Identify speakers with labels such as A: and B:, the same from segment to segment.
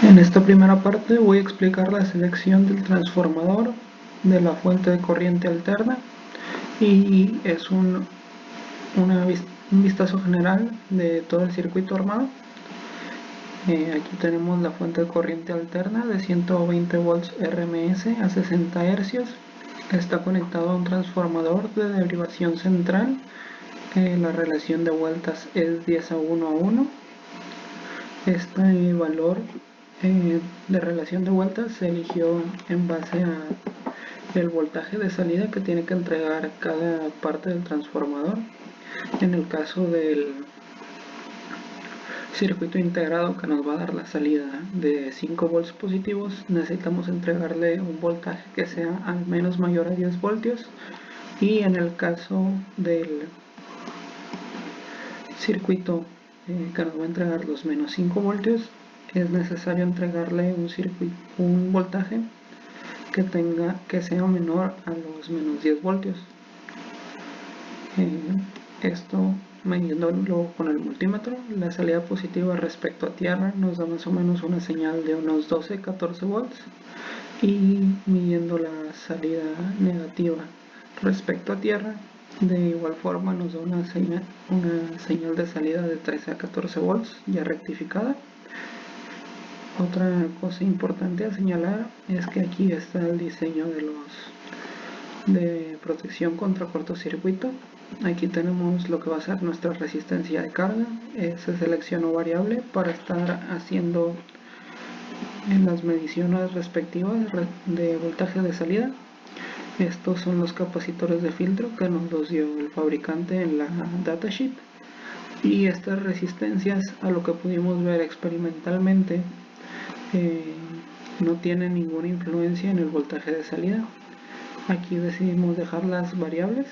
A: En esta primera parte voy a explicar la selección del transformador de la fuente de corriente alterna y es un vistazo general de todo el circuito armado. Aquí tenemos la fuente de corriente alterna de 120 volts RMS a 60 Hz. Está conectado a un transformador de derivación central. La relación de vueltas es 10:1. Este valor de relación de vueltas se eligió en base a el voltaje de salida que tiene que entregar cada parte del transformador. En el caso del circuito integrado que nos va a dar la salida de 5 volts positivos, necesitamos entregarle un voltaje que sea al menos mayor a 10 voltios, y en el caso del circuito que nos va a entregar los menos 5 voltios, es necesario entregarle un voltaje que sea menor a los menos 10 voltios. Esto midiéndolo con el multímetro, la salida positiva respecto a tierra nos da más o menos una señal de unos 12-14 volts, y midiendo la salida negativa respecto a tierra, de igual forma nos da una señal de salida de 13 a 14 volts ya rectificada. Otra cosa importante a señalar es que aquí está el diseño de protección contra cortocircuito. Aquí tenemos lo que va a ser nuestra resistencia de carga. Se seleccionó variable para estar haciendo en las mediciones respectivas de voltaje de salida. Estos son los capacitores de filtro que nos los dio el fabricante en la datasheet, y estas resistencias, a lo que pudimos ver experimentalmente, no tienen ninguna influencia en el voltaje de salida. Aquí decidimos dejarlas variables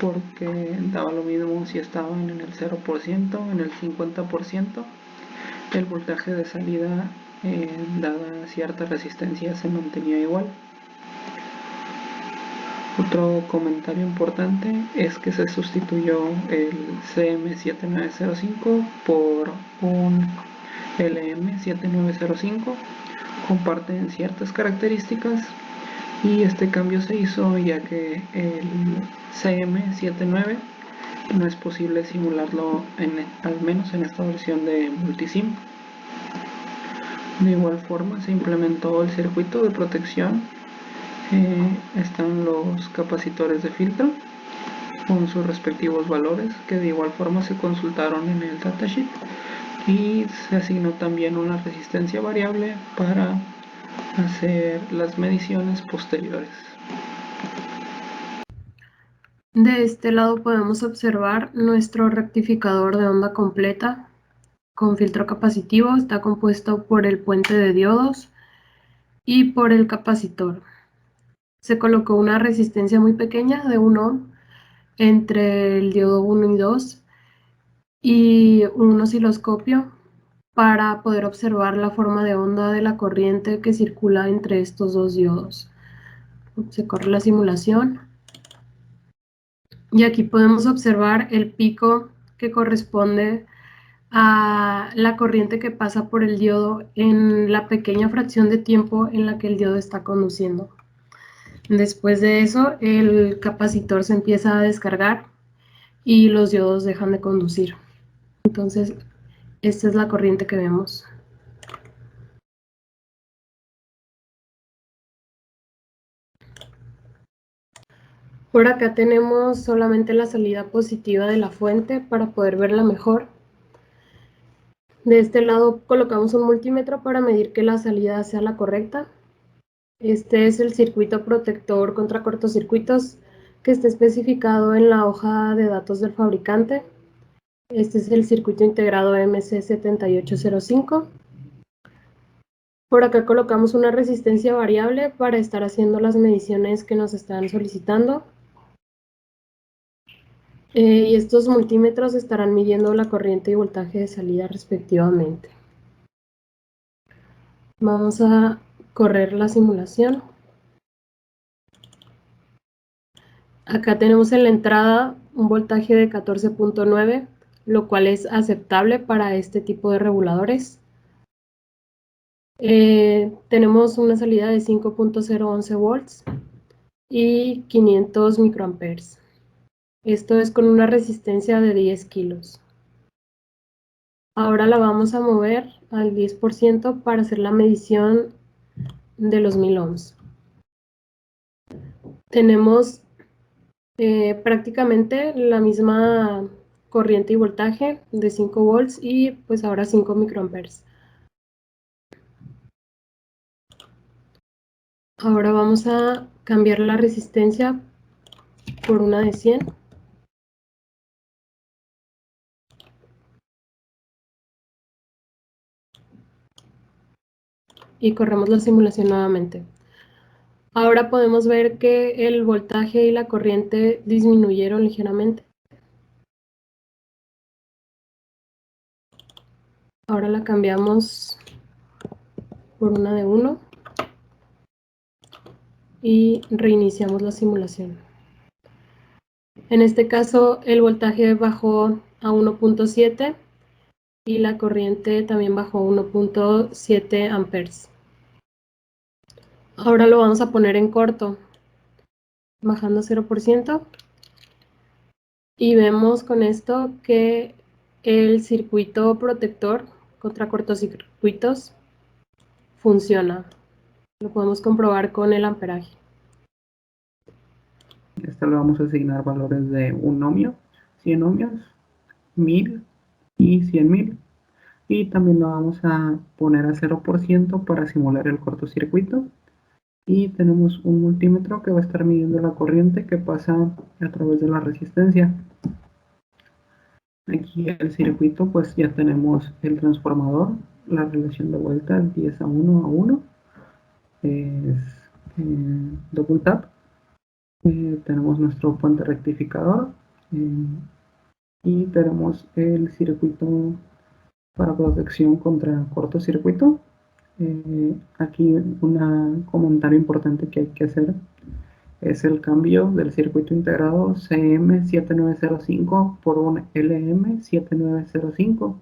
A: porque daba lo mismo si estaban en el 0%, en el 50%, el voltaje de salida dada cierta resistencia se mantenía igual. Otro comentario importante es que se sustituyó el CM7905 por un LM7905. Comparten ciertas características, y este cambio se hizo ya que el CM79 no es posible simularlo al menos en esta versión de Multisim. De igual forma se implementó el circuito de protección. Están los capacitores de filtro con sus respectivos valores, que de igual forma se consultaron en el datasheet, y se asignó también una resistencia variable para hacer las mediciones posteriores.
B: De este lado podemos observar nuestro rectificador de onda completa con filtro capacitivo. Está compuesto por el puente de diodos y por el capacitor. Se colocó una resistencia muy pequeña de 1 ohm entre el diodo 1 y 2 y un osciloscopio para poder observar la forma de onda de la corriente que circula entre estos dos diodos. Se corre la simulación y aquí podemos observar el pico que corresponde a la corriente que pasa por el diodo en la pequeña fracción de tiempo en la que el diodo está conduciendo. Después de eso, el capacitor se empieza a descargar y los diodos dejan de conducir. Entonces, esta es la corriente que vemos. Por acá tenemos solamente la salida positiva de la fuente para poder verla mejor. De este lado colocamos un multímetro para medir que la salida sea la correcta. Este es el circuito protector contra cortocircuitos que está especificado en la hoja de datos del fabricante. Este es el circuito integrado MC7805. Por acá colocamos una resistencia variable para estar haciendo las mediciones que nos están solicitando. Y estos multímetros estarán midiendo la corriente y voltaje de salida respectivamente. Vamos a correr la simulación. Acá tenemos en la entrada un voltaje de 14.9, lo cual es aceptable para este tipo de reguladores. Tenemos una salida de 5.011 volts y 500 microamperes. Esto es con una resistencia de 10 kilos. Ahora la vamos a mover al 10% para hacer la medición de los 1000 ohms. Tenemos prácticamente la misma corriente y voltaje de 5 volts y pues ahora 5 microamperes. Ahora vamos a cambiar la resistencia por una de 100. Y corremos la simulación nuevamente. Ahora podemos ver que el voltaje y la corriente disminuyeron ligeramente. Ahora la cambiamos por una de 1 y reiniciamos la simulación. En este caso el voltaje bajó a 1.7 y la corriente también bajó a 1.7 amperes. Ahora lo vamos a poner en corto, bajando 0%, y vemos con esto que el circuito protector contra cortocircuitos funciona. Lo podemos comprobar con el amperaje.
A: Esta le vamos a asignar valores de 1 ohmio, 100 ohmios, 1000 y 100.000. Y también lo vamos a poner a 0% para simular el cortocircuito. Y tenemos un multímetro que va a estar midiendo la corriente que pasa a través de la resistencia. Aquí el circuito, pues ya tenemos el transformador, la relación de vuelta 10:1:1, es double tap. Tenemos nuestro puente rectificador y tenemos el circuito para protección contra cortocircuito. Aquí un comentario importante que hay que hacer es el cambio del circuito integrado CM7905 por un LM7905,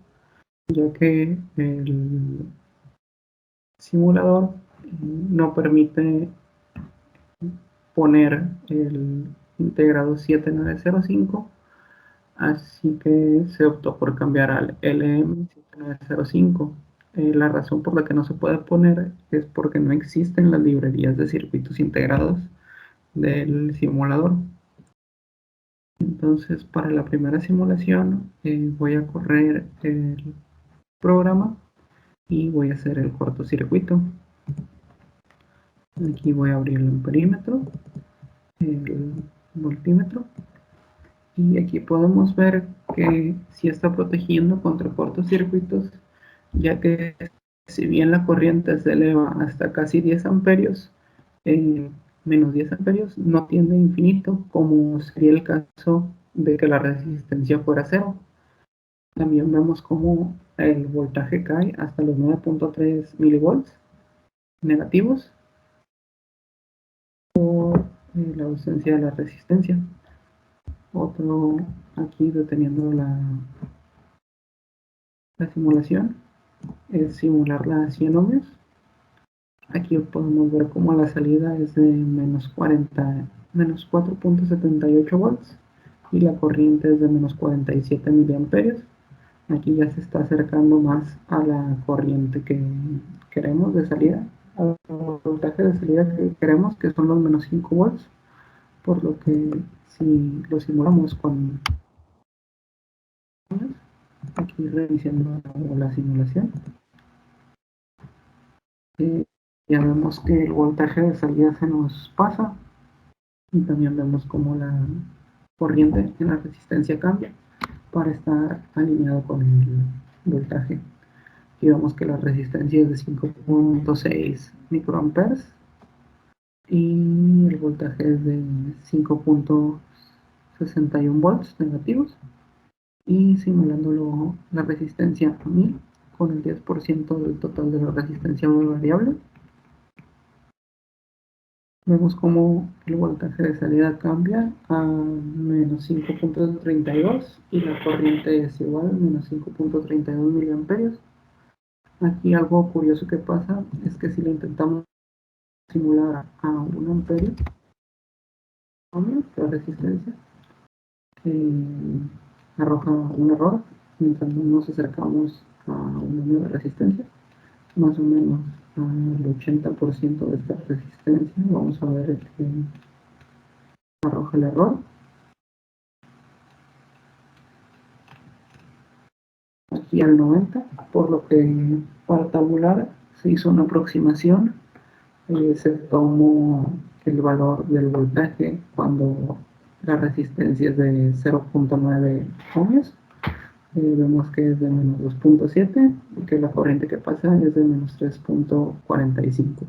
A: ya que el simulador no permite poner el integrado 7905, así que se optó por cambiar al LM7905. La razón por la que no se puede poner es porque no existen las librerías de circuitos integrados del simulador. Entonces, para la primera simulación voy a correr el programa y voy a hacer el cortocircuito. Aquí voy a abrir el amperímetro, el voltímetro, y aquí podemos ver que sí está protegiendo contra cortocircuitos, ya que si bien la corriente se eleva hasta casi 10 amperios, menos 10 amperios no tiende a infinito, como sería el caso de que la resistencia fuera cero. También vemos cómo el voltaje cae hasta los 9.3 milivolts negativos por la ausencia de la resistencia. Otro, aquí deteniendo la simulación, es simular la 100 ohmios. Aquí podemos ver cómo la salida es de menos 4.78 volts y la corriente es de menos 47 miliamperios. Aquí ya se está acercando más a la corriente que queremos de salida, al voltaje de salida que queremos, que son los menos 5 volts, por lo que si lo simulamos con aquí reiniciando la simulación, ya vemos que el voltaje de salida se nos pasa y también vemos como la corriente en la resistencia cambia para estar alineado con el voltaje. Y vemos que la resistencia es de 5.6 microamperes y el voltaje es de 5.61 volts negativos. Y simulándolo la resistencia a 1000 con el 10% del total de la resistencia variable, vemos como el voltaje de salida cambia a menos 5.32 y la corriente es igual, menos 5.32 miliamperios. Aquí algo curioso que pasa es que si le intentamos simular a 1 amperio, la resistencia, arroja un error mientras nos acercamos a una nueva resistencia, más o menos al 80% de esta resistencia. Vamos a ver que arroja el error. Aquí al 90, por lo que para tabular se hizo una aproximación, se tomó el valor del voltaje cuando la resistencia es de 0.9 ohmios. Vemos que es de menos 2.7 y que la corriente que pasa es de menos 3.45.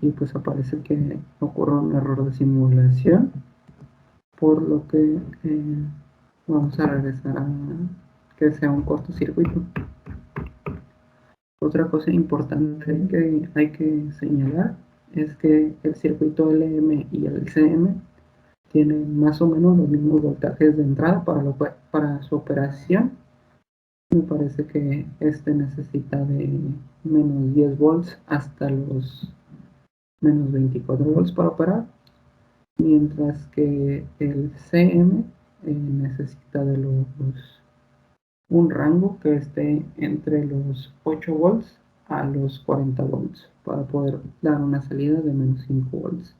A: Y pues aparece que ocurre un error de simulación, por lo que vamos a regresar a que sea un cortocircuito. Otra cosa importante que hay que señalar es que el circuito LM y el CM tienen más o menos los mismos voltajes de entrada para su operación. Me parece que este necesita de menos 10 volts hasta los menos 24 volts para operar, mientras que el CM necesita de un rango que esté entre los 8 volts a los 40 volts para poder dar una salida de menos 5 volts.